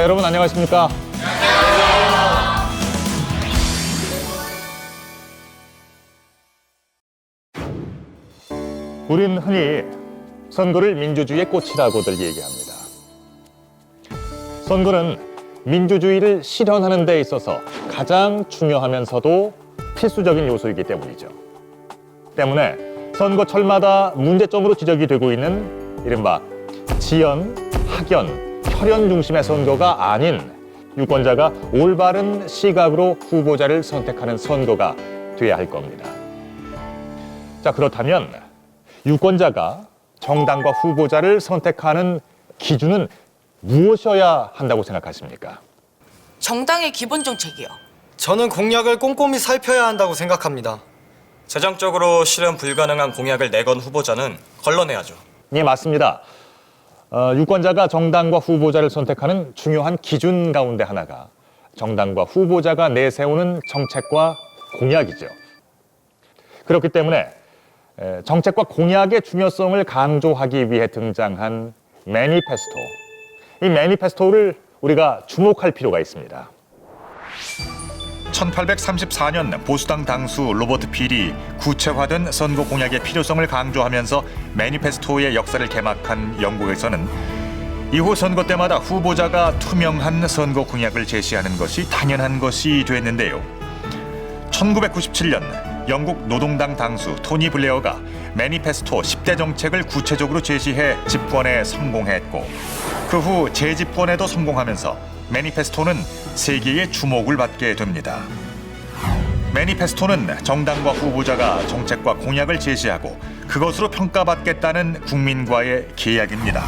자, 여러분 안녕하십니까? 우린 흔히 선거를 민주주의의 꽃이라고들 얘기합니다. 선거는 민주주의를 실현하는 데 있어서 가장 중요하면서도 필수적인 요소이기 때문이죠. 때문에 선거철마다 문제점으로 지적이 되고 있는 이른바 지연, 학연, 혈연 중심의 선거가 아닌 유권자가 올바른 시각으로 후보자를 선택하는 선거가 돼야 할 겁니다. 자, 그렇다면 유권자가 정당과 후보자를 선택하는 기준은 무엇이어야 한다고 생각하십니까? 정당의 기본 정책이요. 저는 공약을 꼼꼼히 살펴야 한다고 생각합니다. 재정적으로 실현 불가능한 공약을 내건 후보자는 걸러내야죠. 예, 맞습니다. 유권자가 정당과 후보자를 선택하는 중요한 기준 가운데 하나가 정당과 후보자가 내세우는 정책과 공약이죠. 그렇기 때문에 정책과 공약의 중요성을 강조하기 위해 등장한 매니페스토. 이 매니페스토를 우리가 주목할 필요가 있습니다. 1834년 보수당 당수 로버트 필이 구체화된 선거 공약의 필요성을 강조하면서 매니페스토의 역사를 개막한 영국에서는 이후 선거 때마다 후보자가 투명한 선거 공약을 제시하는 것이 당연한 것이 됐는데요. 1997년 영국 노동당 당수 토니 블레어가 매니페스토 10대 정책을 구체적으로 제시해 집권에 성공했고 그 후 재집권에도 성공하면서 매니페스토는 세계의 주목을 받게 됩니다. 매니페스토는 정당과 후보자가 정책과 공약을 제시하고 그것으로 평가받겠다는 국민과의 계약입니다.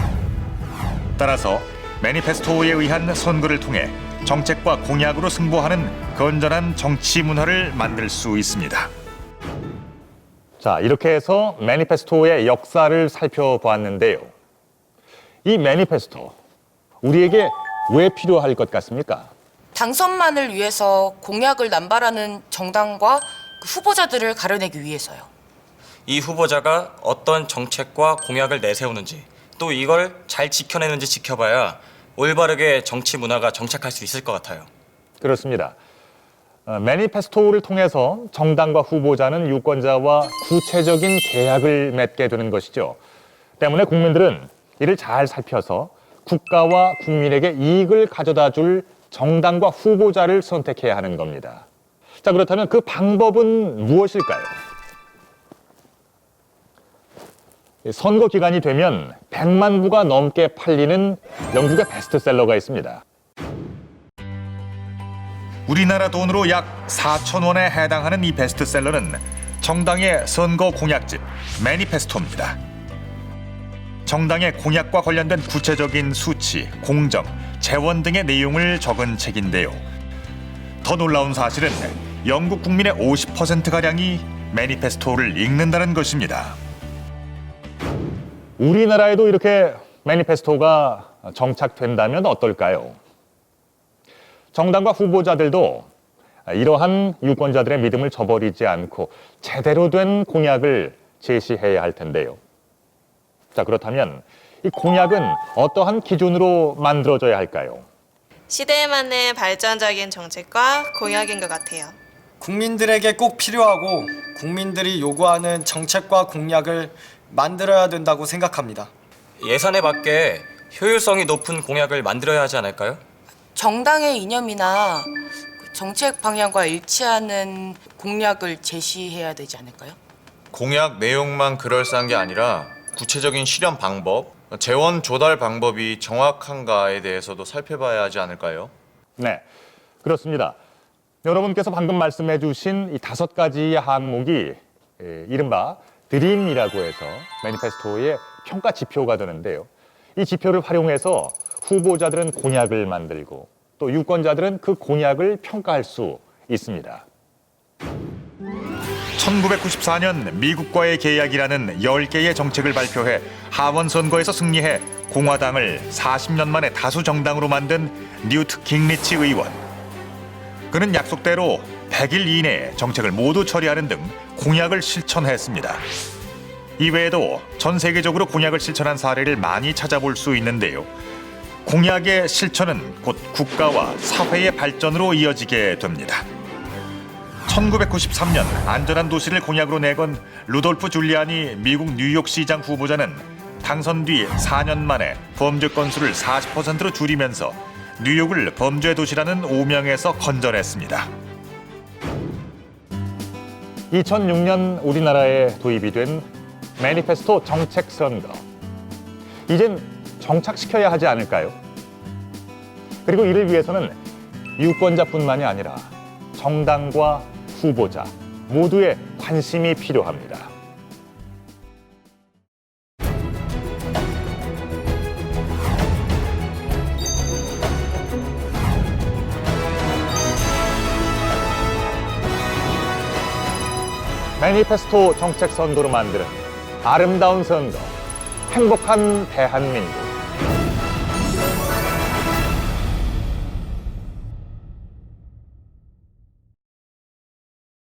따라서 매니페스토에 의한 선거를 통해 정책과 공약으로 승부하는 건전한 정치 문화를 만들 수 있습니다. 자, 이렇게 해서 매니페스토의 역사를 살펴보았는데요. 이 매니페스토, 우리에게 왜 필요할 것 같습니까? 당선만을 위해서 공약을 남발하는 정당과 그 후보자들을 가려내기 위해서요. 이 후보자가 어떤 정책과 공약을 내세우는지 또 이걸 잘 지켜내는지 지켜봐야 올바르게 정치 문화가 정착할 수 있을 것 같아요. 그렇습니다. 매니페스토를 통해서 정당과 후보자는 유권자와 구체적인 계약을 맺게 되는 것이죠. 때문에 국민들은 이를 잘 살펴서 국가와 국민에게 이익을 가져다 줄 정당과 후보자를 선택해야 하는 겁니다. 자, 그렇다면 그 방법은 무엇일까요? 선거 기간이 되면 100만 부가 넘게 팔리는 영국의 베스트셀러가 있습니다. 우리나라 돈으로 약 4,000원에 해당하는 이 베스트셀러는 정당의 선거 공약집 매니페스토입니다. 정당의 공약과 관련된 구체적인 수치, 공정, 재원 등의 내용을 적은 책인데요. 더 놀라운 사실은 영국 국민의 50%가량이 매니페스토를 읽는다는 것입니다. 우리나라에도 이렇게 매니페스토가 정착된다면 어떨까요? 정당과 후보자들도 이러한 유권자들의 믿음을 저버리지 않고 제대로 된 공약을 제시해야 할 텐데요. 자, 그렇다면 이 공약은 어떠한 기준으로 만들어져야 할까요? 시대에 맞는 발전적인 정책과 공약인 것 같아요. 국민들에게 꼭 필요하고 국민들이 요구하는 정책과 공약을 만들어야 된다고 생각합니다. 예산에 맞게 효율성이 높은 공약을 만들어야 하지 않을까요? 정당의 이념이나 그 정책 방향과 일치하는 공약을 제시해야 되지 않을까요? 공약 내용만 그럴싸한 게 아니라 구체적인 실현 방법, 재원 조달 방법이 정확한가에 대해서도 살펴봐야 하지 않을까요? 네, 그렇습니다. 여러분께서 방금 말씀해 주신 이 5가지의 항목이 이른바 드림이라고 해서 매니페스토의 평가 지표가 되는데요. 이 지표를 활용해서 후보자들은 공약을 만들고 또 유권자들은 그 공약을 평가할 수 있습니다. 1994년 미국과의 계약이라는 10개의 정책을 발표해 하원 선거에서 승리해 공화당을 40년 만에 다수 정당으로 만든 뉴트 깅리치 의원. 그는 약속대로 100일 이내에 정책을 모두 처리하는 등 공약을 실천했습니다. 이외에도 전 세계적으로 공약을 실천한 사례를 많이 찾아볼 수 있는데요. 공약의 실천은 곧 국가와 사회의 발전으로 이어지게 됩니다. 1993년 안전한 도시를 공약으로 내건 루돌프 줄리아니 미국 뉴욕시장 후보자는 당선 뒤 4년 만에 범죄 건수를 40%로 줄이면서 뉴욕을 범죄 도시라는 오명에서 건져냈습니다. 2006년 우리나라에 도입이 된 매니페스토 정책 선거. 이젠 정착시켜야 하지 않을까요? 그리고 이를 위해서는 유권자뿐만이 아니라 정당과 후보자 모두의 관심이 필요합니다. 매니페스토 정책 선거로 만드는 아름다운 선거, 행복한 대한민국.